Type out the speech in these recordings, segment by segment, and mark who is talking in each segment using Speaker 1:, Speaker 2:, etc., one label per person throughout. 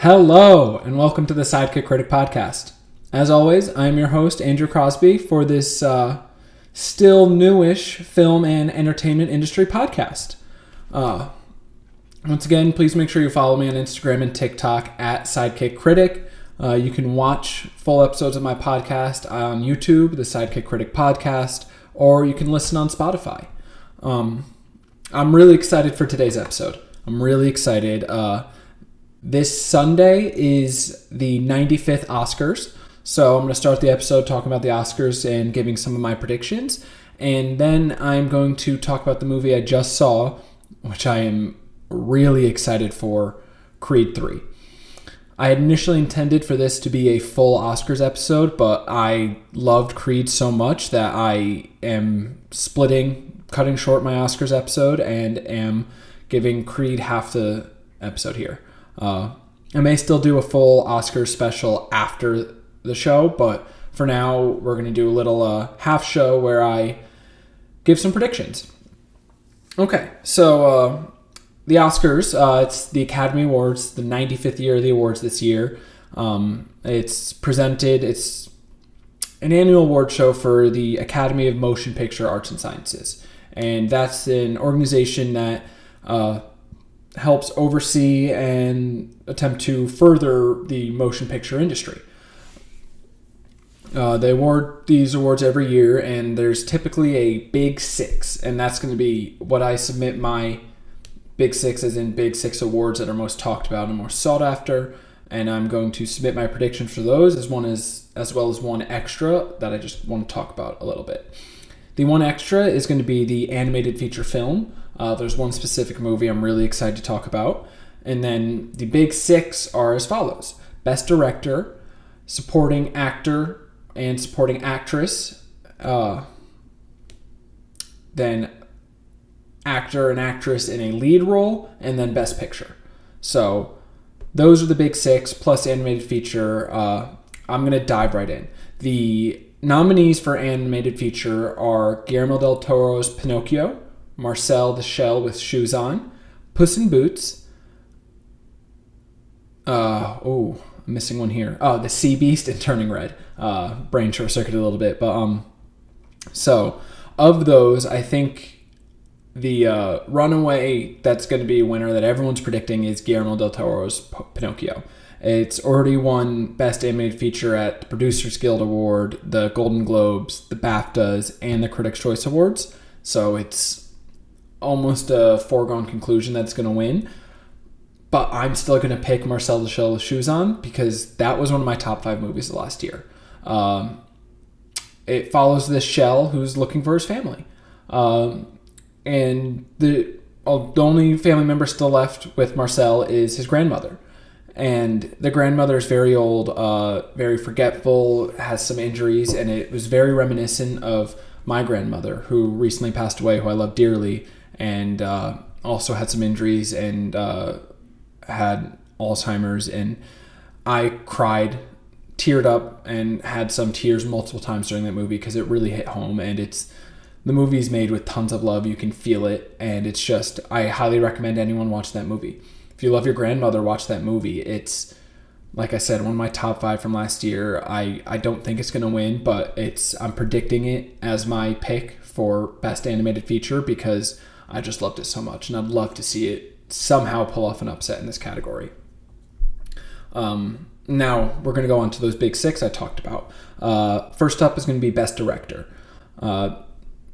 Speaker 1: Hello, and welcome to the Sidekick Critic Podcast. As always, I am your host, Andrew Crosby, for this still newish film and entertainment industry podcast. Once again, please make sure you follow me on Instagram and TikTok at Sidekick Critic. You can watch full episodes of my podcast on YouTube, the Sidekick Critic Podcast, or you can listen on Spotify. I'm really excited for today's episode. I'm really excited. This Sunday is the 95th Oscars, so I'm going to start the episode talking about the Oscars and giving some of my predictions, and then I'm going to talk about the movie I just saw, which I am really excited for, Creed 3. I had initially intended for this to be a full Oscars episode, but I loved Creed so much that I am cutting short my Oscars episode, and am giving Creed half the episode here. I may still do a full Oscars special after the show, but for now, we're going to do a little half show where I give some predictions. Okay, so the Oscars, it's the Academy Awards, the 95th year of the awards this year. It's an annual award show for the Academy of Motion Picture Arts and Sciences, and that's an organization that helps oversee and attempt to further the motion picture industry. They award these awards every year, and there's typically a Big Six, and that's going to be what I submit my Big Six, as in Big Six awards that are most talked about and most sought after, and I'm going to submit my predictions for those as well as one extra that I just want to talk about a little bit. The one extra is going to be the animated feature film. There's one specific movie I'm really excited to talk about. And then the Big Six are as follows: Best Director, Supporting Actor and Supporting Actress, then Actor and Actress in a Lead Role, and then Best Picture. So those are the Big Six, plus Animated Feature. I'm going to dive right in. The nominees for Animated Feature are Guillermo del Toro's Pinocchio, Marcel the Shell with Shoes On, Puss in Boots. I'm missing one here. The Sea Beast and Turning Red. Brain short-circuited a little bit, but so of those, I think the runaway that's going to be a winner that everyone's predicting is Guillermo del Toro's Pinocchio. It's already won Best Animated Feature at the Producers Guild Award, the Golden Globes, the BAFTAs, and the Critics' Choice Awards. So it's almost a foregone conclusion that's going to win. But I'm still going to pick Marcel the Shell with Shoes On because that was one of my top 5 movies of last year. It follows this shell who's looking for his family. And the only family member still left with Marcel is his grandmother. And the grandmother is very old, very forgetful, has some injuries, and it was very reminiscent of my grandmother, who recently passed away, who I love dearly, and also had some injuries and had Alzheimer's. And I cried, teared up, and had some tears multiple times during that movie because it really hit home. And the movie's made with tons of love. You can feel it, and it's just, I highly recommend anyone watch that movie. If you love your grandmother, watch that movie. It's, like I said, one of my top 5 from last year. I don't think it's going to win, but I'm predicting it as my pick for Best Animated Feature because I just loved it so much, and I'd love to see it somehow pull off an upset in this category. Now, we're going to go on to those Big Six I talked about. First up is going to be Best Director.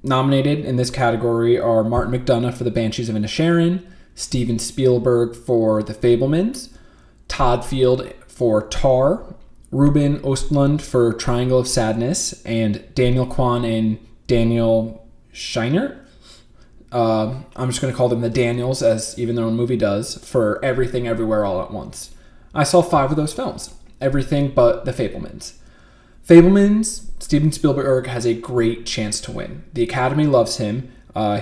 Speaker 1: Nominated in this category are Martin McDonagh for The Banshees of Inisherin, Steven Spielberg for The Fabelmans, Todd Field for Tar, Ruben Östlund for Triangle of Sadness, and Daniel Kwan and Daniel Scheinert. I'm just going to call them the Daniels, as even their own movie does, for Everything Everywhere All at Once. I saw 5 of those films. Everything but The Fabelmans. Fabelmans, Steven Spielberg has a great chance to win. The Academy loves him.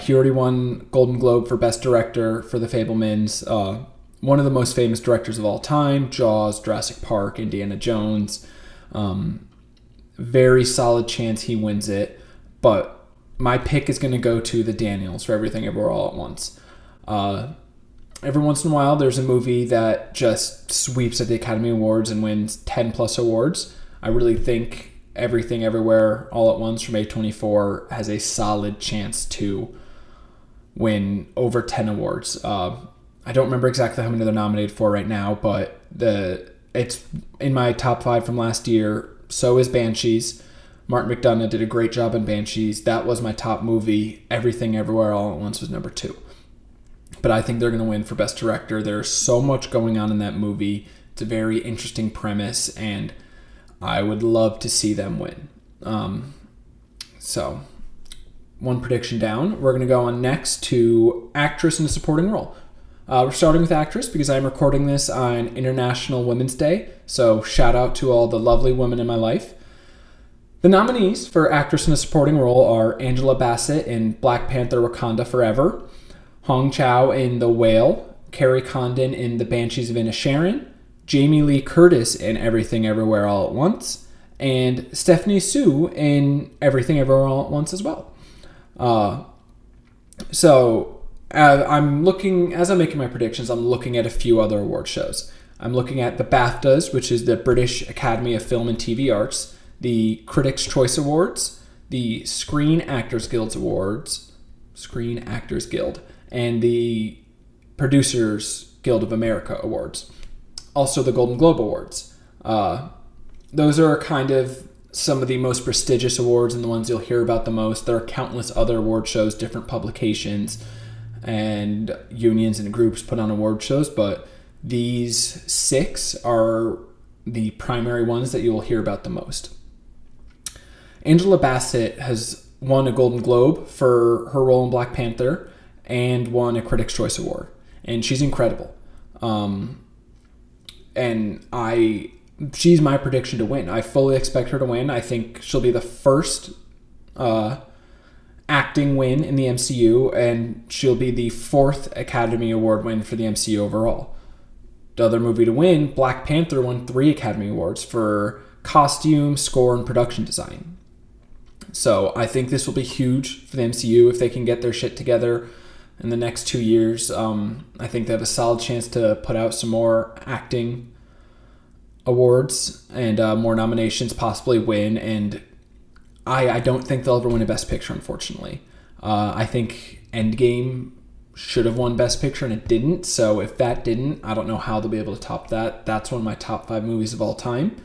Speaker 1: He already won Golden Globe for Best Director for The Fabelmans. One of the most famous directors of all time, Jaws, Jurassic Park, Indiana Jones. Very solid chance he wins it, but my pick is going to go to the Daniels for Everything Everywhere All at Once. every once in a while, there's a movie that just sweeps at the Academy Awards and wins 10 plus awards. I really think Everything Everywhere All at Once from A24 has a solid chance to win over 10 awards. I don't remember exactly how many they're nominated for right now, but it's in my top 5 from last year. So is Banshees. Martin McDonagh did a great job in Banshees. That was my top movie. Everything Everywhere All at Once was number 2. But I think they're going to win for Best Director. There's so much going on in that movie. It's a very interesting premise, and I would love to see them win. So, one prediction down. We're going to go on next to Actress in a Supporting Role. We're starting with Actress because I'm recording this on International Women's Day. So, shout out to all the lovely women in my life. The nominees for Actress in a Supporting Role are Angela Bassett in Black Panther Wakanda Forever, Hong Chow in The Whale, Carrie Condon in The Banshees of Inisherin, Jamie Lee Curtis in Everything Everywhere All at Once, and Stephanie Hsu in Everything Everywhere All at Once as well. I'm looking, as I'm making my predictions, I'm looking at a few other award shows. I'm looking at the BAFTAs, which is the British Academy of Film and TV Arts, the Critics' Choice Awards, the Screen Actors Guild, and the Producers Guild of America Awards. Also the Golden Globe Awards. Those are kind of some of the most prestigious awards and the ones you'll hear about the most. There are countless other award shows, different publications and unions and groups put on award shows, but these 6 are the primary ones that you will hear about the most. Angela Bassett has won a Golden Globe for her role in Black Panther and won a Critics' Choice Award. And she's incredible. She's my prediction to win. I fully expect her to win. I think she'll be the first acting win in the MCU, and she'll be the 4th Academy Award win for the MCU overall. The other movie to win, Black Panther, won 3 Academy Awards for costume, score, and production design. So I think this will be huge for the MCU if they can get their shit together in the next 2 years. I think they have a solid chance to put out some more acting awards and more nominations, possibly win. And I don't think they'll ever win a Best Picture, unfortunately. I think Endgame should have won Best Picture and it didn't. So if that didn't, I don't know how they'll be able to top that. That's one of my top 5 movies of all time.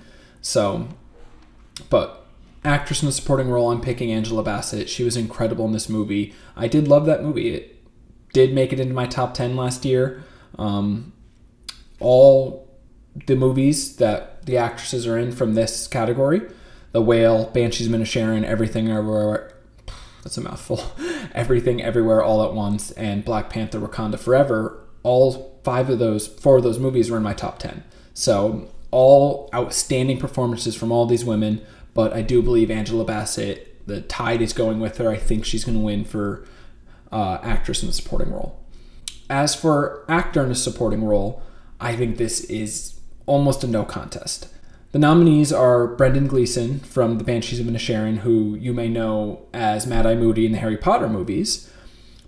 Speaker 1: But Actress in a Supporting Role, I'm picking Angela Bassett. She was incredible in this movie. I did love that movie. It did make it into my top 10 last year. All the movies that the actresses are in from this category, The Whale, Banshees of Inisherin, Everything Everywhere, that's a mouthful, Everything Everywhere All at Once, and Black Panther Wakanda Forever, all 4 of those movies were in my top 10. So all outstanding performances from all these women, but I do believe Angela Bassett, the tide is going with her. I think she's going to win for Actress in a Supporting Role. As for Actor in a Supporting Role, I think this is almost a no contest. The nominees are Brendan Gleeson from The Banshees of Inisherin, who you may know as Mad-Eye Moody in the Harry Potter movies,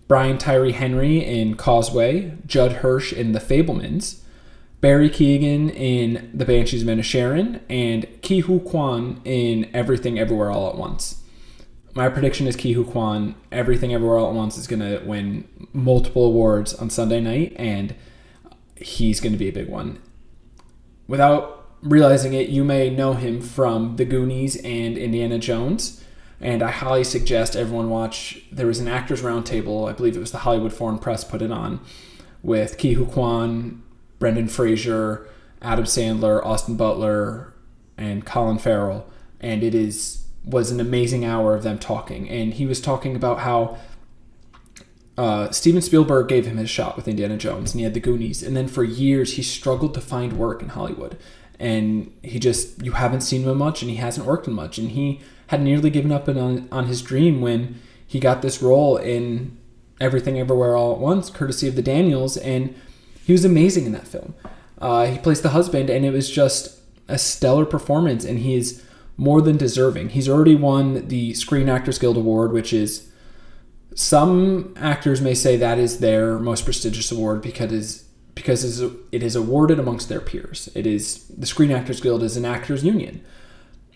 Speaker 1: Brian Tyree Henry in Causeway, Judd Hirsch in The Fabelmans, Barry Keoghan in The Banshees of Inisherin, and Ke Huy Quan in Everything Everywhere All at Once. My prediction is Ke Huy Quan, Everything Everywhere All at Once, is going to win multiple awards on Sunday night, and he's going to be a big one. Without realizing it, you may know him from The Goonies and Indiana Jones, and I highly suggest everyone watch. There was an Actors Roundtable, I believe it was the Hollywood Foreign Press put it on, with Ke Huy Quan, Brendan Fraser, Adam Sandler, Austin Butler, and Colin Farrell, and it was an amazing hour of them talking. And he was talking about how Steven Spielberg gave him his shot with Indiana Jones, and he had The Goonies, and then for years he struggled to find work in Hollywood, and you haven't seen him much, and he hasn't worked in much, and he had nearly given up on his dream when he got this role in Everything Everywhere All at Once, courtesy of the Daniels, and he was amazing in that film. He plays the husband, and it was just a stellar performance, and he is more than deserving. He's already won the Screen Actors Guild Award, which is Some actors may say that is their most prestigious award because it is awarded amongst their peers. It is the Screen Actors Guild is an actors union.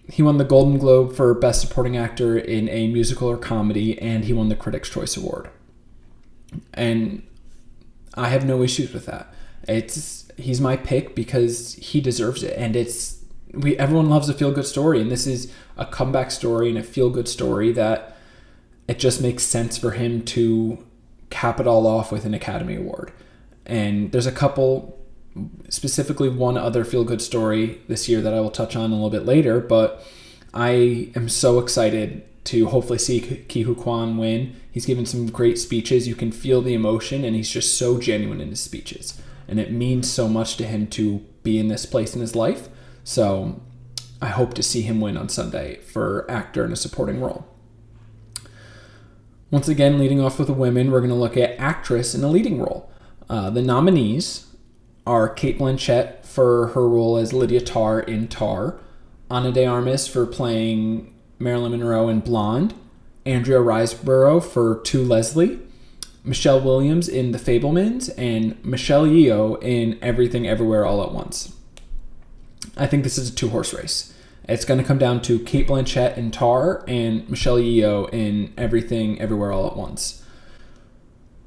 Speaker 1: He won the Golden Globe for Best Supporting Actor in a Musical or Comedy, and he won the Critics' Choice Award. And I have no issues with that. He's my pick because he deserves it, and everyone loves a feel-good story, and this is a comeback story and a feel-good story that it just makes sense for him to cap it all off with an Academy Award. And there's a couple, specifically one other feel-good story this year that I will touch on a little bit later, but I am so excited to hopefully see Ke Huy Quan win. He's given some great speeches. You can feel the emotion, and he's just so genuine in his speeches. And it means so much to him to be in this place in his life. So I hope to see him win on Sunday for actor in a supporting role. Once again, leading off with the women, we're going to look at actress in a leading role. The nominees are Cate Blanchett for her role as Lydia Tarr in Tar, Ana de Armas for playing Marilyn Monroe in Blonde, Andrea Riseborough for To Leslie, Michelle Williams in The Fabelmans, and Michelle Yeoh in Everything Everywhere All at Once. I think this is a two-horse race. It's going to come down to Cate Blanchett in Tar and Michelle Yeoh in Everything Everywhere All at Once.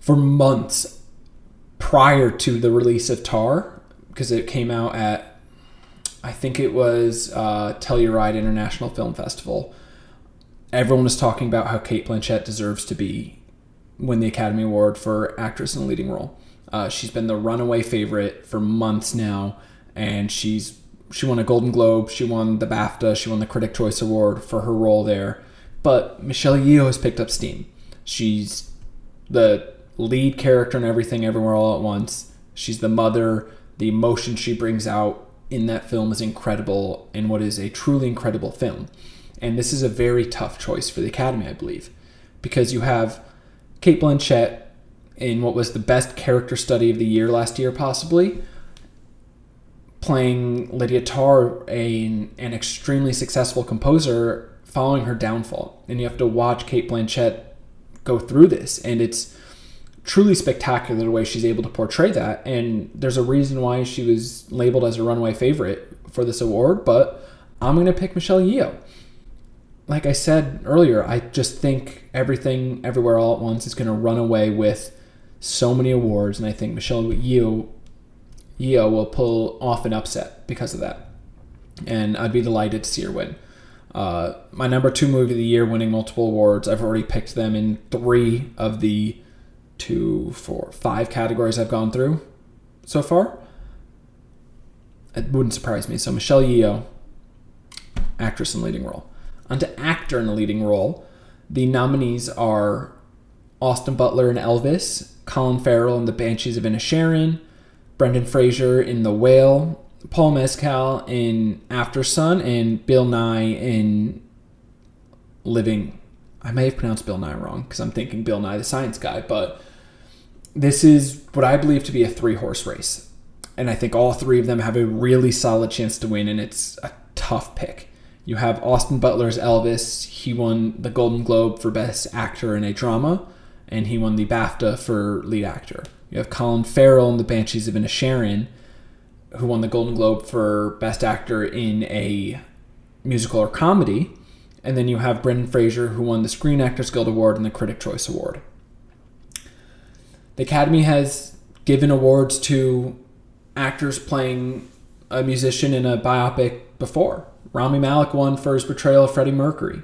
Speaker 1: For months prior to the release of Tar, because it came out at, I think it was Telluride International Film Festival, everyone was talking about how Cate Blanchett deserves to win the Academy Award for actress in a leading role. She's been the runaway favorite for months now, and she won a Golden Globe, she won the BAFTA, she won the Critic Choice Award for her role there. But Michelle Yeoh has picked up steam. She's the lead character in Everything Everywhere All at Once. She's the mother. The emotion she brings out in that film is incredible in what is a truly incredible film. And this is a very tough choice for the Academy, I believe, because you have Cate Blanchett in what was the best character study of the year last year, possibly, playing Lydia Tarr, an extremely successful composer, following her downfall. And you have to watch Cate Blanchett go through this, and it's truly spectacular the way she's able to portray that. And there's a reason why she was labeled as a runaway favorite for this award, but I'm going to pick Michelle Yeoh. Like I said earlier, I just think Everything Everywhere All at Once is going to run away with so many awards, and I think Michelle Yeoh will pull off an upset because of that. And I'd be delighted to see her win. My number 2 movie of the year, winning multiple awards. I've already picked them in 3 of the 5 categories I've gone through so far. It wouldn't surprise me. So Michelle Yeoh, actress in leading role. On to actor in a leading role. The nominees are Austin Butler in Elvis, Colin Farrell in The Banshees of Inisherin, Brendan Fraser in The Whale, Paul Mescal in After Sun, and Bill Nye in Living. I may have pronounced Bill Nye wrong because I'm thinking Bill Nye the Science Guy, but this is what I believe to be a 3-horse race. And I think all 3 of them have a really solid chance to win, and it's a tough pick. You have Austin Butler's Elvis. He won the Golden Globe for Best Actor in a Drama, and he won the BAFTA for Lead Actor. You have Colin Farrell in The Banshees of Inisherin, who won the Golden Globe for Best Actor in a Musical or Comedy. And then you have Brendan Fraser, who won the Screen Actors Guild Award and the Critic Choice Award. The Academy has given awards to actors playing a musician in a biopic before. Rami Malek won for his portrayal of Freddie Mercury.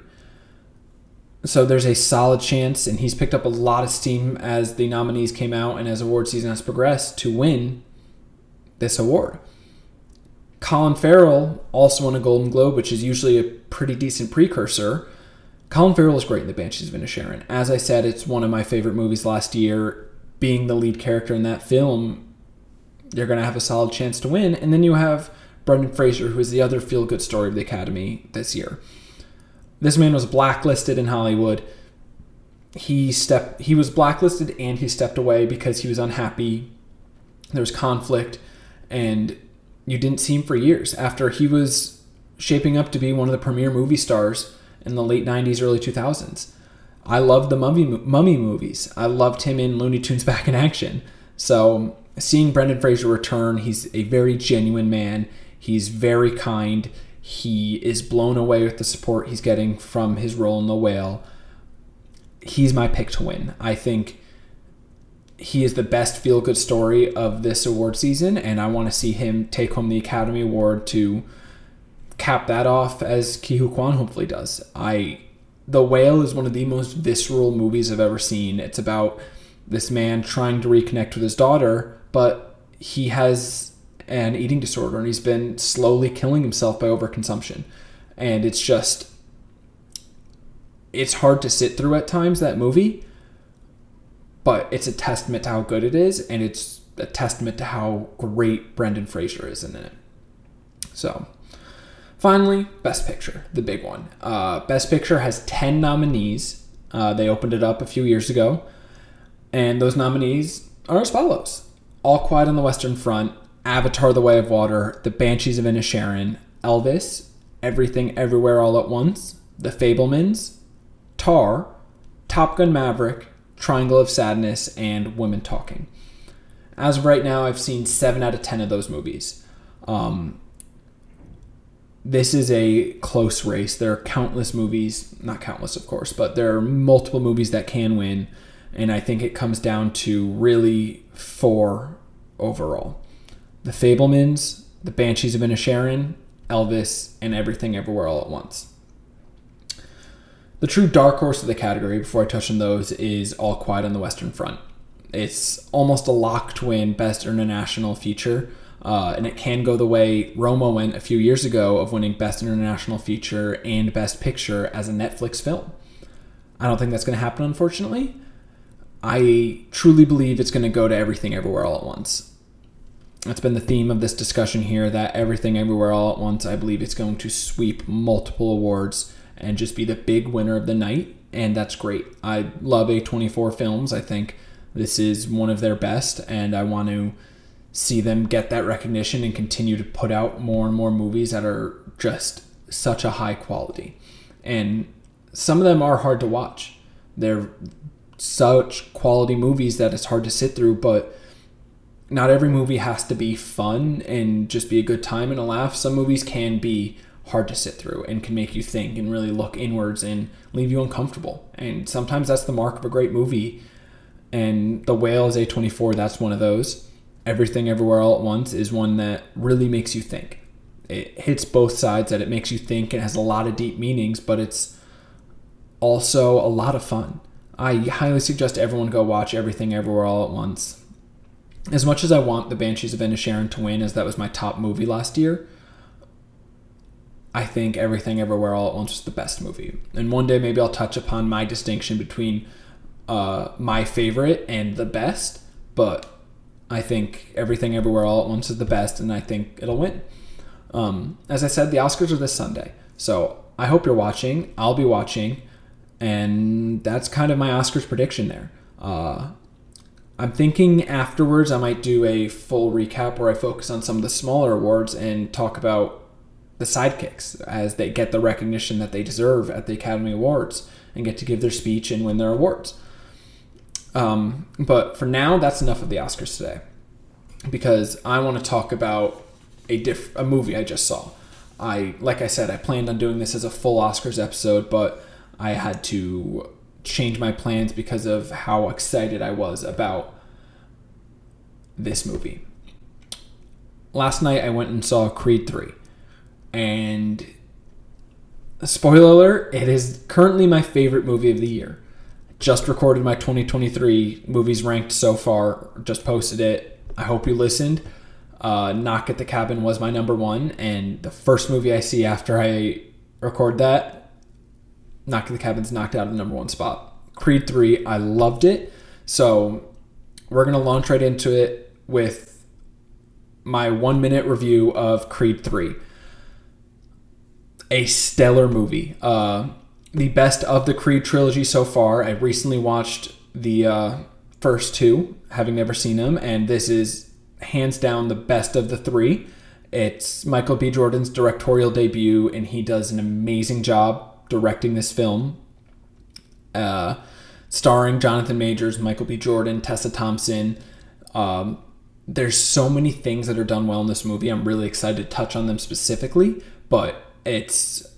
Speaker 1: So there's a solid chance, and he's picked up a lot of steam as the nominees came out and as award season has progressed, to win this award. Colin Farrell also won a Golden Globe, which is usually a pretty decent precursor. Colin Farrell was great in The Banshees of Inisherin. As I said, it's one of my favorite movies last year. Being the lead character in that film, you're going to have a solid chance to win. And then you have Brendan Fraser, who is the other feel-good story of the Academy this year. This man was blacklisted in Hollywood. He was blacklisted and he stepped away because he was unhappy. There was conflict, and you didn't see him for years after he was shaping up to be one of the premier movie stars in the late 90s, early 2000s. I love the Mummy movies. I loved him in Looney Tunes Back in Action. So seeing Brendan Fraser return, he's a very genuine man. He's very kind. He is blown away with the support he's getting from his role in The Whale. He's my pick to win. I think he is the best feel-good story of this award season, and I want to see him take home the Academy Award to cap that off, as Ke Huy Quan hopefully does. The Whale is one of the most visceral movies I've ever seen. It's about this man trying to reconnect with his daughter, but he has an eating disorder, and he's been slowly killing himself by overconsumption. And it's hard to sit through at times, that movie, but it's a testament to how good it is, and it's a testament to how great Brendan Fraser is in it. So, finally, Best Picture, the big one. Best Picture has 10 nominees. They opened it up a few years ago, and those nominees are as follows: All Quiet on the Western Front, Avatar: The Way of Water, The Banshees of Inisherin, Elvis, Everything Everywhere All at Once, The Fabelmans, Tar, Top Gun Maverick, Triangle of Sadness, and Women Talking. As of right now, I've seen 7 out of 10 of those movies. This is a close race. There are countless movies, not countless of course, but there are multiple movies that can win, and I think it comes down to really 4 overall. The Fabelmans, The Banshees of Inisherin, Elvis, and Everything Everywhere All at Once. The true dark horse of the category, before I touch on those, is All Quiet on the Western Front. It's almost a lock to win Best International Feature, and it can go the way Roma went a few years ago of winning Best International Feature and Best Picture as a Netflix film. I don't think that's going to happen, unfortunately. I truly believe it's going to go to Everything Everywhere All at Once. That's been the theme of this discussion here, that Everything Everywhere All at Once, I believe it's going to sweep multiple awards and just be the big winner of the night, and that's great. I love A24 films. I think this is one of their best, and I want to see them get that recognition and continue to put out more and more movies that are just such a high quality. And some of them are hard to watch. They're such quality movies that it's hard to sit through, but not every movie has to be fun and just be a good time and a laugh. Some movies can be hard to sit through and can make you think and really look inwards and leave you uncomfortable. And sometimes that's the mark of a great movie. And The Whale is A24, that's one of those. Everything Everywhere All at Once is one that really makes you think. It hits both sides, that it makes you think and has a lot of deep meanings, but it's also a lot of fun. I highly suggest everyone go watch Everything Everywhere All at Once. As much as I want The Banshees of Inisherin to win, as that was my top movie last year, I think Everything Everywhere All at Once was the best movie. And one day maybe I'll touch upon my distinction between my favorite and the best, but I think Everything Everywhere All at Once is the best, and I think it'll win. As I said, the Oscars are this Sunday, so I hope you're watching. I'll be watching, and that's kind of my Oscars prediction there. I'm thinking afterwards I might do a full recap where I focus on some of the smaller awards and talk about the sidekicks as they get the recognition that they deserve at the Academy Awards and get to give their speech and win their awards. But for now, that's enough of the Oscars today, because I want to talk about a movie I just saw. Like I said, I planned on doing this as a full Oscars episode, but I had to change my plans because of how excited I was about this movie. Last night I went and saw Creed 3, and spoiler alert, it is currently my favorite movie of the year. Just recorded my 2023 movies ranked so far, just posted it. I hope you listened. Knock at the Cabin was my number 1, and the first movie I see after I record that, Knock at the Cabin's knocked out of the number 1 spot. Creed 3, I loved it. So we're going to launch right into it with my 1-minute review of Creed 3. A stellar movie. The best of the Creed trilogy so far. I recently watched the first 2, having never seen them, and this is hands down the best of the 3. It's Michael B. Jordan's directorial debut, and he does an amazing job directing this film. starring Jonathan Majors, Michael B. Jordan, Tessa Thompson. There's so many things that are done well in this movie. I'm really excited to touch on them specifically, but it's